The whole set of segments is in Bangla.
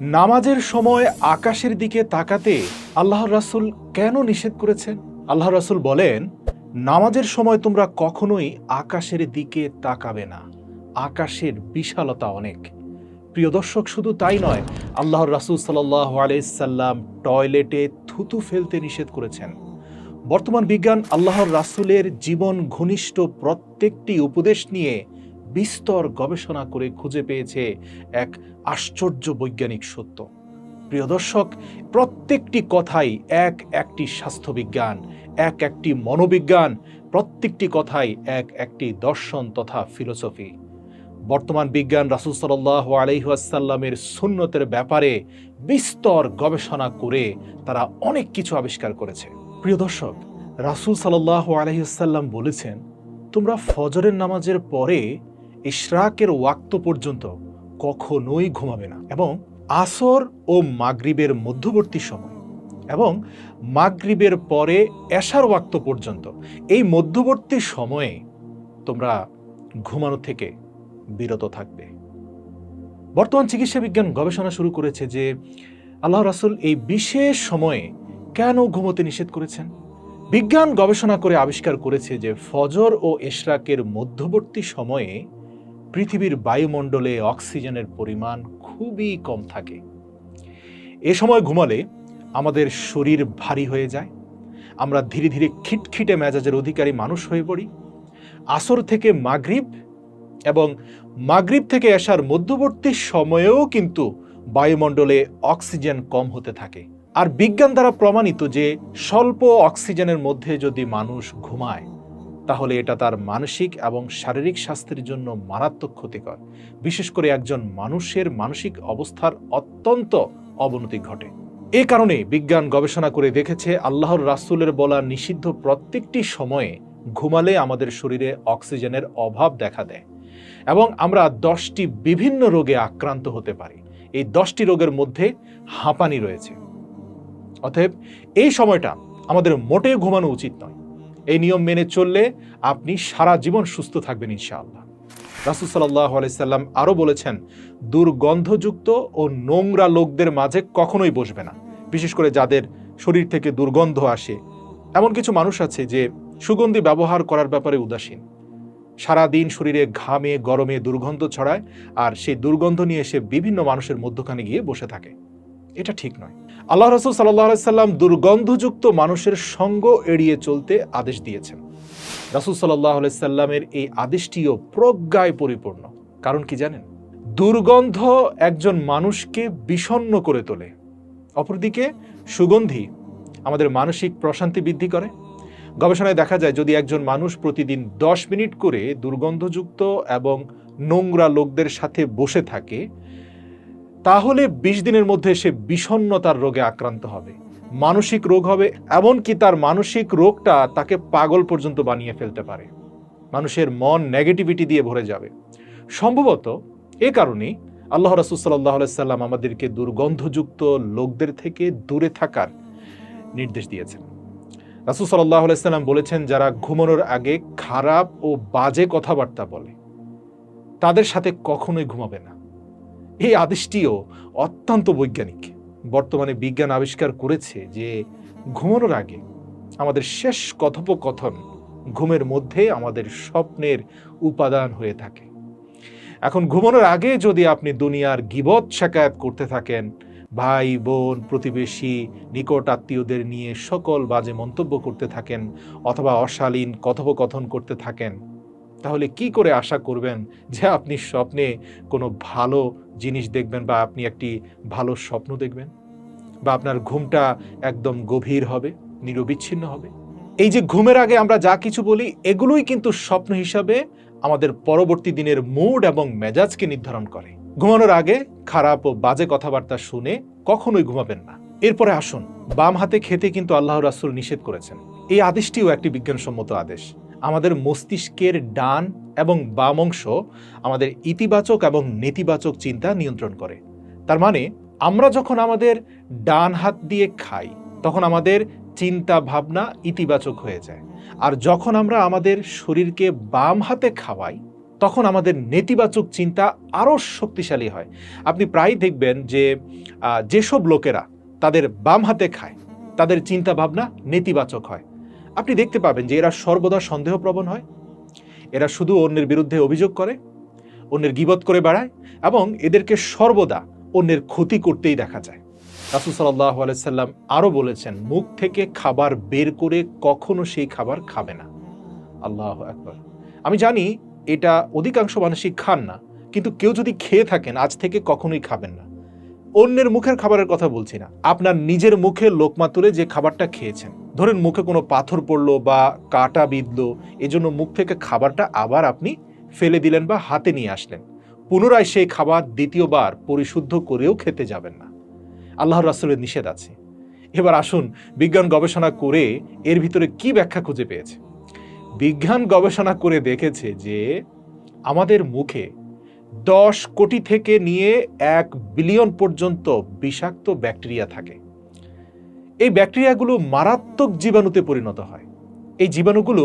নামাজের সময় আকাশের দিকে তাকাতে আল্লাহর রাসূল কেন নিষেধ করেছেন? আল্লাহর রাসূল বলেন, নামাজের সময় তোমরা কখনোই আকাশের দিকে তাকাবে না। আকাশের বিশালতা অনেক। প্রিয় দর্শক, শুধু তাই নয়, আল্লাহর রাসূল সাল্লাল্লাহু আলাইহি সাল্লাম টয়লেটে থুতু ফেলতে নিষেধ করেছেন। বর্তমান বিজ্ঞান আল্লাহর রাসূলের জীবন ঘনিষ্ঠ প্রত্যেকটি উপদেশ নিয়ে বিস্তর গবেষণা করে খুঁজে পেয়েছে এক আশ্চর্য বৈজ্ঞানিক সত্য। প্রিয় দর্শক, প্রত্যেকটি কথাই একটি স্বাস্থ্যবিজ্ঞান, একটি মনোবিজ্ঞান, প্রত্যেকটি কথাই একটি দর্শন তথা ফিলোসফি। বর্তমান বিজ্ঞান রাসূল সাল্লাল্লাহু আলাইহি ওয়াসাল্লামের সুন্নতের ব্যাপারে বিস্তর গবেষণা করে তারা অনেক কিছু আবিষ্কার করেছে। প্রিয় দর্শক, রাসূল সাল্লাল্লাহু আলাইহি ওয়াসাল্লাম বলেছেন, তোমরা ফজরের নামাজের পরে ইশরাকের ওয়াক্ত পর্যন্ত কখনোই ঘুমাবে না, এবং আসর ও মাগরিবের মধ্যবর্তী সময় এবং মাগরিবের পরে এশার ওয়াক্ত পর্যন্ত এই মধ্যবর্তী সময়ে তোমরা ঘুমানো থেকে বিরত থাকবে। বর্তমান চিকিৎসা বিজ্ঞান গবেষণা শুরু করেছে যে আল্লাহ রাসূল এই বিশেষ সময়ে কেন ঘুমোতে নিষেধ করেছেন। বিজ্ঞান গবেষণা করে আবিষ্কার করেছে যে ফজর ও ইশরাকের মধ্যবর্তী সময়ে পৃথিবীর বায়ুমণ্ডলে অক্সিজেনের পরিমাণ খুবই কম থাকে। এ সময় ঘুমালে আমাদের শরীর ভারী হয়ে যায়, আমরা ধীরে ধীরে খিটখিটে মেজাজের অধিকারী মানুষ হয়ে পড়ি। আসর থেকে মাগরিব এবং মাগরিব থেকে এশার মধ্যবর্তী সময়েও কিন্তু বায়ুমণ্ডলে অক্সিজেন কম হতে থাকে। আর বিজ্ঞান দ্বারা প্রমাণিত যে স্বল্প অক্সিজেনের মধ্যে যদি মানুষ ঘুমায়, তাহলে এটা তার মানসিক এবং শারীরিক স্বাস্থ্যের জন্য মারাত্মক ক্ষতিকর। বিশেষ করে একজন মানুষের মানসিক অবস্থার অত্যন্ত অবনতি ঘটে। এ কারণে বিজ্ঞান গবেষণা করে দেখেছে আল্লাহর রাসূলের বলা নিষিদ্ধ প্রত্যেকটি সময়ে ঘুমালে আমাদের শরীরে অক্সিজেনের অভাব দেখা দেয় এবং আমরা 10টি বিভিন্ন রোগে আক্রান্ত হতে পারি। এই 10টি রোগের মধ্যে হাঁপানি রয়েছে। অতএব এই সময়টা আমাদের মোটেও ঘুমানো উচিত নয়। এই নিয়ম মেনে চললে আপনি সারা জীবন সুস্থ থাকবেন ইনশাআল্লাহ। রাসূল সাল্লাল্লাহু আলাইহি সাল্লাম আরও বলেছেন, দুর্গন্ধযুক্ত ও নোংরা লোকদের মাঝে কখনোই বসবে না। বিশেষ করে যাদের শরীর থেকে দুর্গন্ধ আসে। এমন কিছু মানুষ আছে যে সুগন্ধি ব্যবহার করার ব্যাপারে উদাসীন। সারাদিন শরীরে ঘামে গরমে দুর্গন্ধ ছড়ায়, আর সেই দুর্গন্ধ নিয়ে এসে বিভিন্ন মানুষের মধ্যখানে গিয়ে বসে থাকে। এটা ঠিক নয়। আল্লাহ রাসূল সাল্লাল্লাহু আলাইহি সাল্লাম দুর্গন্ধযুক্ত মানুষের সঙ্গ এড়িয়ে চলতে আদেশ দিয়েছেন। রাসূল সাল্লাল্লাহু আলাইহি সাল্লামের এই আদেশটিও প্রজ্ঞায় পরিপূর্ণ। কারণ কি জানেন? দুর্গন্ধ একজন মানুষকে বিষণ্ণ করে তোলে। অপরদিকে সুগন্ধি আমাদের মানসিক প্রশান্তি বৃদ্ধি করে। গবেষণায় দেখা যায়, যদি একজন মানুষ প্রতিদিন 10 মিনিট করে দুর্গন্ধযুক্ত এবং নোংরা লোকদের সাথে বসে থাকে, তাহলে 20 দিনের মধ্যে সে বিষণ্ণতার রোগে আক্রান্ত হবে, মানসিক রোগ হবে, এমনকি তার মানসিক রোগটা তাকে পাগল পর্যন্ত বানিয়ে ফেলতে পারে। মানুষের মন নেগেটিভিটি দিয়ে ভরে যাবে। সম্ভবত এ কারণেই আল্লাহ রাসূল সাল্লাল্লাহু আলাইহি সাল্লাম আমাদেরকে দুর্গন্ধযুক্ত লোকদের থেকে দূরে থাকার নির্দেশ দিয়েছেন। রাসূল সাল্লাল্লাহু আলাইহি সাল্লাম বলেছেন, যারা ঘুমানোর আগে খারাপ ও বাজে কথাবার্তা বলে তাদের সাথে কখনোই ঘুমাবে না। এই আদেশটিও অত্যন্ত বৈজ্ঞানিক। বর্তমানে বিজ্ঞান আবিষ্কার করেছে যে ঘুমানোর আগে আমাদের শেষ কথোপকথন ঘুমের মধ্যে আমাদের স্বপ্নের উপাদান হয়ে থাকে। এখন ঘুমানোর আগে যদি আপনি দুনিয়ার গীবত শিকায়াত করতে থাকেন, ভাই বোন প্রতিবেশী নিকট আত্মীয়দের নিয়ে সকল বাজে মন্তব্য করতে থাকেন অথবা অশালীন কথোপকথন করতে থাকেন, তাহলে কি করে আশা করবেন যে আপনি স্বপ্নে কোনো ভালো জিনিস দেখবেন বা আপনি একটি ভালো স্বপ্ন দেখবেন, বা আপনার ঘুমটা একদম গভীর হবে, নিরবিচ্ছিন্ন হবে? এই যে ঘুমের আগে আমরা যা কিছু বলি, এগুলোই কিন্তু স্বপ্ন হিসাবে আমাদের পরবর্তী দিনের মুড এবং মেজাজকে নির্ধারণ করে। ঘুমানোর আগে খারাপ ও বাজে কথাবার্তা শুনে কখনোই ঘুমাবেন না। এরপরে আসুন, বাম হাতে খেতে কিন্তু আল্লাহ রাসূল নিষেধ করেছেন। এই আদেশটিও একটি বিজ্ঞানসম্মত আদেশ। আমাদের মস্তিষ্কের ডান এবং বাম অংশ আমাদের ইতিবাচক এবং নেতিবাচক চিন্তা নিয়ন্ত্রণ করে। তার মানে আমরা যখন আমাদের ডান হাত দিয়ে খাই, তখন আমাদের চিন্তা ভাবনা ইতিবাচক হয়ে যায়। আর যখন আমরা আমাদের শরীরকে বাম হাতে খাওয়াই, তখন আমাদের নেতিবাচক চিন্তা আরও শক্তিশালী হয়। আপনি প্রায় দেখবেন যে যেসব লোকেরা তাদের বাম হাতে খায় তাদের চিন্তা ভাবনা নেতিবাচক হয়। আপনি দেখতে পাবেন যে এরা সর্বদা সন্দেহপ্রবণ হয়, এরা শুধু অন্যের বিরুদ্ধে অভিযোগ করে, অন্যের গীবত করে বেড়ায় এবং এদেরকে সর্বদা অন্যের ক্ষতি করতেই দেখা যায়। রাসূল সাল্লাল্লাহু আলাইহি সাল্লাম আরও বলেছেন, মুখ থেকে খাবার বের করে কখনো সেই খাবার খাবে না। আল্লাহু আকবার। আমি জানি এটা অধিকাংশ মানুষই খান না, কিন্তু কেউ যদি খেয়ে থাকেন আজ থেকে কখনোই খাবেন না। অন্যের মুখের খাবারের কথা বলছি না, আপনার নিজের মুখে লোকমা তুলে যে খাবারটা খেয়েছেন, ধরেন মুখে কোনো পাথর পড়লো বা কাঁটা বিঁধলো, এজন্য মুখ থেকে খাবারটা আবার আপনি ফেলে দিলেন বা হাতে নিয়ে আসলেন, পুনরায় সেই খাবার দ্বিতীয়বার পরিশুদ্ধ করেও খেতে যাবেন না। আল্লাহর রাসূলের নিষেধ আছে। এবার আসুন বিজ্ঞান গবেষণা করে এর ভিতরে কি ব্যাখ্যা খুঁজে পেয়েছে। বিজ্ঞান গবেষণা করে দেখেছে যে আমাদের মুখে 10 কোটি থেকে নিয়ে 1 বিলিয়ন পর্যন্ত বিষাক্ত ব্যাকটেরিয়া থাকে। এই ব্যাকটেরিয়াগুলো মারাত্মক জীবাণুতে পরিণত হয়। এই জীবাণুগুলো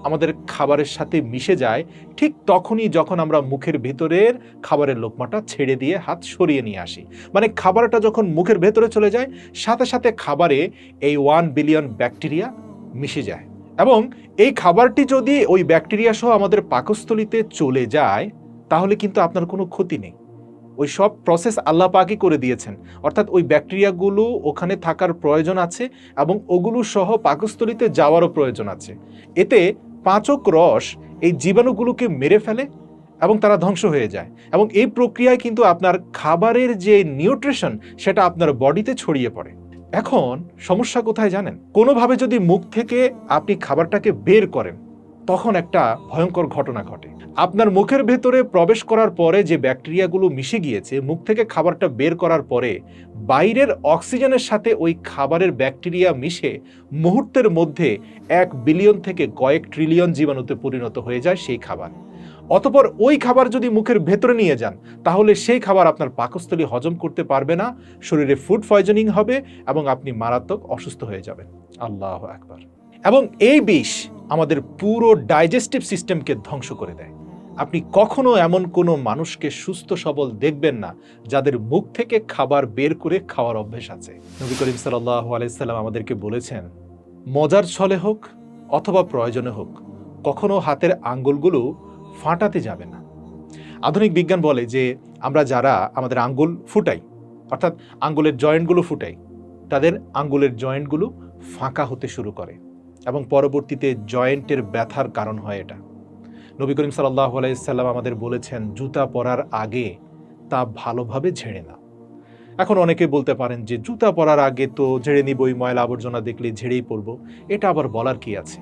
আমাদের খাবারের সাথে মিশে যায় ঠিক তখনই যখন আমরা মুখের ভেতরের খাবারের লোকমাটা ছেড়ে দিয়ে হাত সরিয়ে নিয়ে আসি। মানে খাবারটা যখন মুখের ভেতরে চলে যায়, সাথে সাথে খাবারে এই 1 বিলিয়ন ব্যাকটেরিয়া মিশে যায়। এবং এই খাবারটি যদি ওই ব্যাকটেরিয়া সহ আমাদের পাকস্থলীতে চলে যায়, তাহলে কিন্তু আপনার কোনো ক্ষতি নেই। ওই সব প্রসেস আল্লাহ পাকই করে দিয়েছেন, অর্থাৎ ওই ব্যাকটেরিয়াগুলো ওখানে থাকার প্রয়োজন আছে এবং ওগুলো সহ পাকস্থলীতে যাওয়ারও প্রয়োজন আছে। এতে পাচক রস এই জীবাণুগুলোকে মেরে ফেলে এবং তারা ধ্বংস হয়ে যায়, এবং এই প্রক্রিয়ায় কিন্তু আপনার খাবারের যে নিউট্রিশন সেটা আপনার বডিতে ছড়িয়ে পড়ে। এখন সমস্যা কোথায় জানেন? কোনোভাবে যদি মুখ থেকে আপনি খাবারটাকে বের করেন, তখন একটা ভয়ঙ্কর ঘটনা ঘটে। আপনার মুখের ভেতরে প্রবেশ করার পরে যে ব্যাকটেরিয়াগুলো মিশে গিয়েছে, মুখ থেকে খাবারটা বের করার পরে বাইরের অক্সিজেনের সাথে ওই খাবারের ব্যাকটেরিয়া মিশে মুহূর্তের মধ্যে 1 বিলিয়ন থেকে কয়েক ট্রিলিয়ন জীবাণুতে পরিণত হয়ে যায় সেই খাবার। অতঃপর ওই খাবার যদি মুখের ভেতরে নিয়ে যান, তাহলে সেই খাবার আপনার পাকস্থলী হজম করতে পারবে না, শরীরে ফুড পয়জনিং হবে এবং আপনি মারাত্মক অসুস্থ হয়ে যাবেন। আল্লাহু আকবার। এবং এই বিষ আমাদের পুরো ডাইজেস্টিভ সিস্টেমকে ধ্বংস করে দেয়। আপনি কখনো এমন কোনো মানুষকে সুস্থ সবল দেখবেন না যাদের মুখ থেকে খাবার বের করে খাওয়ার অভ্যেস আছে। নবী করিম সাল্লাল্লাহু আলাইহি সাল্লাম আমাদেরকে বলেছেন, মজার ছলে হোক অথবা প্রয়োজনে হোক, কখনো হাতের আঙ্গুলগুলো ফাটাতে যাবে না। আধুনিক বিজ্ঞান বলে যে আমরা যারা আমাদের আঙ্গুল ফুটাই, অর্থাৎ আঙ্গুলের জয়েন্টগুলো ফুটাই, তাদের আঙ্গুলের জয়েন্টগুলো ফাঁকা হতে শুরু করে এবং পরবর্তীতে জয়েন্টের ব্যথার কারণ হয় এটা। নবী করিম সাল্লাল্লাহু আলাইহি সাল্লাম আমাদের বলেছেন, জুতা পরার আগে তা ভালোভাবে ঝেড়ে নাও। এখন অনেকে বলতে পারেন যে জুতা পরার আগে তো ঝেড়ে নিবই, ময়লা আবর্জনা দেখলে ঝেড়েই পরবো, এটা আবার বলার কি আছে?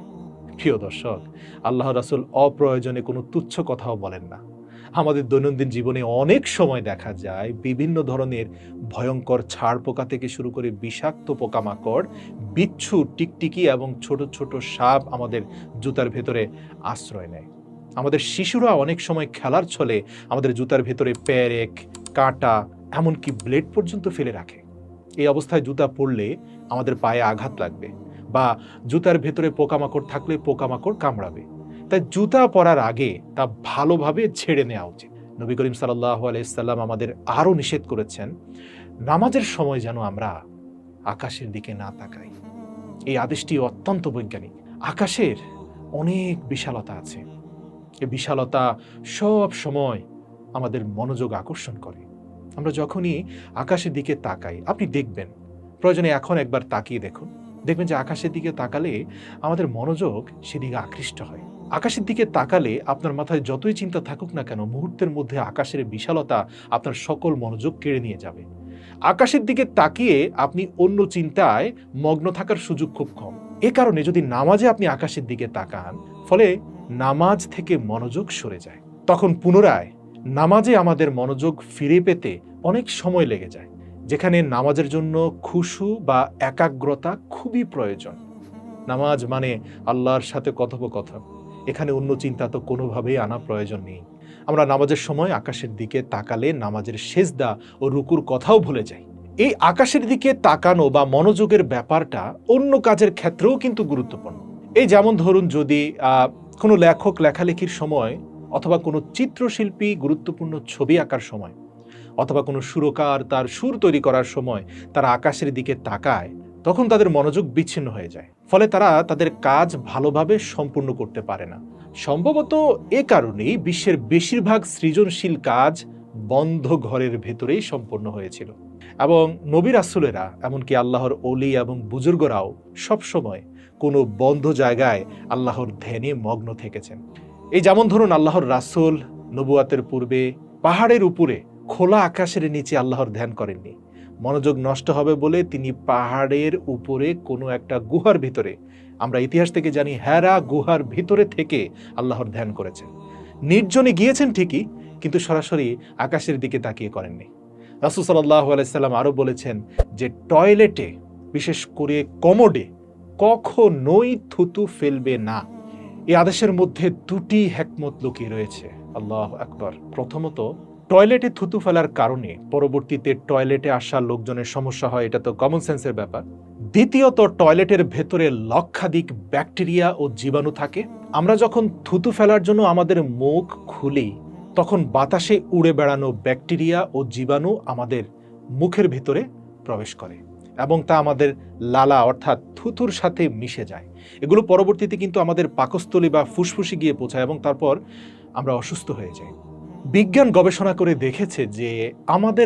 প্রিয় দর্শক, আল্লাহ রাসূল অপ্রয়োজনে কোনো তুচ্ছ কথাও বলেন না। আমাদের দৈনন্দিন জীবনে অনেক সময় দেখা যায় বিভিন্ন ধরনের ভয়ঙ্কর ছাড় পোকা থেকে শুরু করে বিষাক্ত পোকামাকড়, বিচ্ছু, টিকটিকি এবং ছোট ছোট সাপ আমাদের জুতার ভেতরে আশ্রয় নেয়। আমাদের শিশুরা অনেক সময় খেলার ছলে আমাদের জুতার ভেতরে পেরেক, কাঁটা, এমনকি ব্লেড পর্যন্ত ফেলে রাখে। এই অবস্থায় জুতা পরলে আমাদের পায়ে আঘাত লাগবে বা জুতার ভেতরে পোকামাকড় থাকলে পোকামাকড় কামড়াবে। তাই জুতা পরার আগে তা ভালোভাবে ছেড়ে নেওয়া উচিত। নবী করিম সাল্লাল্লাহু আলাইহি সাল্লাম আমাদের আরও নিষেধ করেছেন, নামাজের সময় যেন আমরা আকাশের দিকে না তাকাই। এই আদেশটি অত্যন্ত বৈজ্ঞানিক। আকাশের অনেক বিশালতা আছে। এই বিশালতা সব সময় আমাদের মনোযোগ আকর্ষণ করে। আমরা যখনই আকাশের দিকে তাকাই, আপনি দেখবেন, প্রয়োজনে এখন একবার তাকিয়ে দেখুন, দেখবেন যে আকাশের দিকে তাকালে আমাদের মনোযোগ সেদিকে আকৃষ্ট হয়। আকাশের দিকে তাকালে আপনার মাথায় যতই চিন্তা থাকুক না কেন, মুহূর্তের মধ্যে আকাশের বিশালতা আপনার সকল মনোযোগ কেড়ে নিয়ে যাবে। আকাশের দিকে তাকিয়ে আপনি অন্য চিন্তায় মগ্ন থাকার সুযোগ খুব কম। এ কারণে যদি নামাজে আপনি আকাশের দিকে তাকান, ফলে নামাজ থেকে মনোযোগ সরে যায়। তখন পুনরায় নামাজে আমাদের মনোযোগ ফিরে পেতে অনেক সময় লেগে যায়, যেখানে নামাজের জন্য খুশু বা একাগ্রতা খুবই প্রয়োজন। নামাজ মানে আল্লাহর সাথে কথোপকথন, এখানে অন্য চিন্তা তো কোনোভাবেই আনা প্রয়োজন নেই। আমরা নামাজের সময় আকাশের দিকে তাকালে নামাজের সেজদা ও রুকুর কথাও ভুলে যাই। এই আকাশের দিকে তাকানো বা মনোযোগের ব্যাপারটা অন্য কাজের ক্ষেত্রেও কিন্তু গুরুত্বপূর্ণ। এই যেমন ধরুন, যদি কোনো লেখক লেখালেখির সময় অথবা কোনো চিত্রশিল্পী গুরুত্বপূর্ণ ছবি আঁকার সময়, অথবা কোনো সুরকার তার সুর তৈরি করার সময় তারা আকাশের দিকে তাকায়, তখন তাদের মনোযোগ বিচ্ছিন্ন হয়ে যায়। ফলে তারা তাদের কাজ ভালোভাবে সম্পূর্ণ করতে পারে না। সম্ভবত এ কারণেই বিশ্বের বেশিরভাগ সৃজনশীল কাজ বন্ধ ঘরের ভেতরেই সম্পন্ন হয়েছিল। এবং নবী রাসূলেরা, এমনকি আল্লাহর ওলি এবং বুজুর্গরাও সবসময় কোনো বন্ধ জায়গায় আল্লাহর ধ্যানে মগ্ন থেকেছেন। এই যেমন ধরুন, আল্লাহর রাসূল নবুয়াতের পূর্বে পাহাড়ের উপরে খোলা আকাশের নিচে আল্লাহর ধ্যান করেননি। মনোযোগ নষ্ট হবে বলে তিনি পাহাড়ের উপরে কোনো একটা গুহার ভিতরে, আমরা ইতিহাস থেকে জানি হেরা গুহার ভিতরে থেকে আল্লাহর ধ্যান করেছেন। নির্জনে গিয়েছেন ঠিকই, কিন্তু সরাসরি আকাশের দিকে তাকিয়ে করেননি। রাসূল সাল্লাল্লাহু আলাইহি সাল্লাম আরও বলেছেন যে টয়লেটে, বিশেষ করে কমোডে কখনোই থুতু ফেলবে না। এই আদেশের মধ্যে দুটি হিকমত লুকিয়ে রয়েছে। আল্লাহু আকবার। প্রথমত, টয়লেটে থুতু ফেলার কারণে পরবর্তীতে টয়লেটে আসা লোকজনের সমস্যা হয়, এটা তো কমন সেন্সের ব্যাপার। দ্বিতীয়ত, টয়লেটের ভেতরে লক্ষাধিক ব্যাকটেরিয়া ও জীবাণু থাকে। আমরা যখন থুতু ফেলার জন্য আমাদের মুখ খুলি, তখন বাতাসে উড়ে বেড়ানো ব্যাকটেরিয়া ও জীবাণু আমাদের মুখের ভিতরে প্রবেশ করে এবং তা আমাদের লালা অর্থাৎ থুতুর সাথে মিশে যায়। এগুলো পরবর্তীতে কিন্তু আমাদের পাকস্থলী বা ফুসফুসে গিয়ে পৌঁছায় এবং তারপর আমরা অসুস্থ হয়ে যাই। বিজ্ঞান গবেষণা করে দেখেছে যে আমাদের